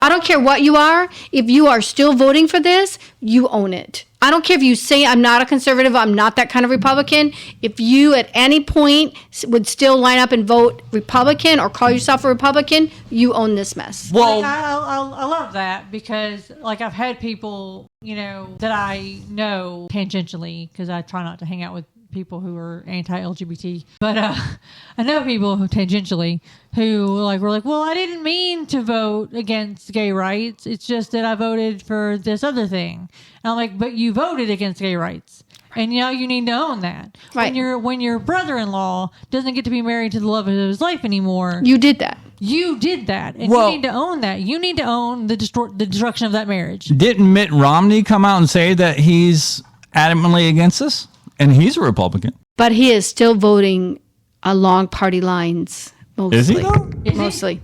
I don't care what you are. If you are still voting for this, you own it. I don't care if you say I'm not a conservative, I'm not that kind of Republican. If you at any point would still line up and vote Republican or call yourself a Republican, you own this mess. Well, I love that because, like, I've had people, that I know tangentially, because I try not to hang out with people who are anti-LGBT, but I know people who tangentially who were like, well, I didn't mean to vote against gay rights. It's just that I voted for this other thing. And I'm like, but you voted against gay rights. And you need to own that. Right. When your brother-in-law doesn't get to be married to the love of his life anymore. You did that. You did that. And you need to own that. You need to own the destruction of that marriage. Didn't Mitt Romney come out and say that he's adamantly against this? And he's a Republican. But he is still voting along party lines. Mostly. Is he though? Mostly.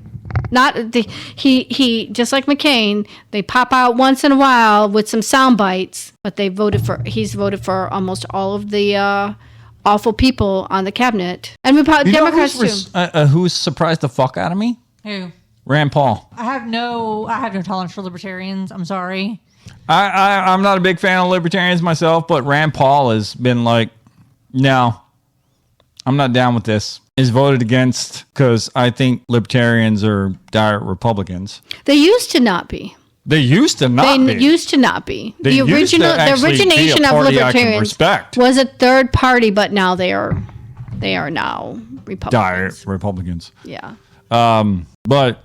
Not he just like McCain, they pop out once in a while with some sound bites, but he's voted for almost all of the awful people on the cabinet. And Democrats too. Who's surprised the fuck out of me? Who? Rand Paul. I have no tolerance for libertarians. I'm sorry. I'm not a big fan of libertarians myself, but Rand Paul has been like, no, I'm not down with this. Is voted against because I think libertarians are dire Republicans. They used to not be. They used to not be. The origination of libertarians was a third party, but now they are now Republicans. Dire Republicans. Yeah. But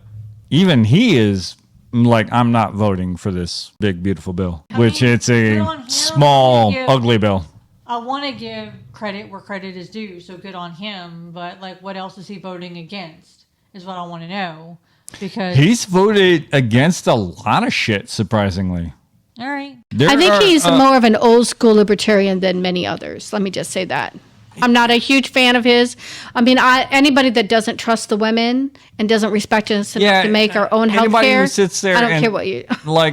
even he is like, I'm not voting for this big, beautiful bill, which it's a small, ugly bill. I want to give credit where credit is due, so good on him. But what else is he voting against? Is what I want to know, because he's voted against a lot of shit. Surprisingly, all right. I think he's more of an old school libertarian than many others. Let me just say that. I'm not a huge fan of his. I mean, anybody that doesn't trust the women and doesn't respect us enough to make our own health care. Who sits there I don't care what you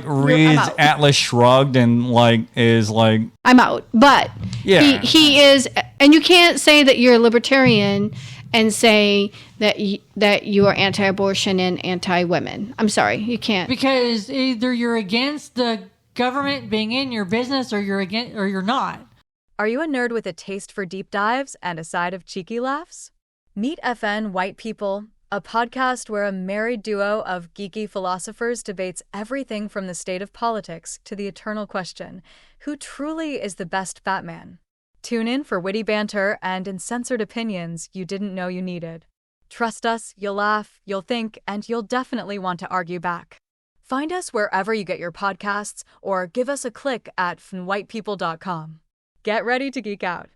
reads Atlas Shrugged and is like, I'm out. But he is, and you can't say that you're a libertarian and say that you are anti-abortion and anti-women. I'm sorry, you can't, because either you're against the government being in your business, or you're not. Are you a nerd with a taste for deep dives and a side of cheeky laughs? Meet FN White People, a podcast where a married duo of geeky philosophers debates everything from the state of politics to the eternal question, who truly is the best fat man? Tune in for witty banter and uncensored opinions you didn't know you needed. Trust us, you'll laugh, you'll think, and you'll definitely want to argue back. Find us wherever you get your podcasts or give us a click at fnwhitepeople.com. Get ready to geek out.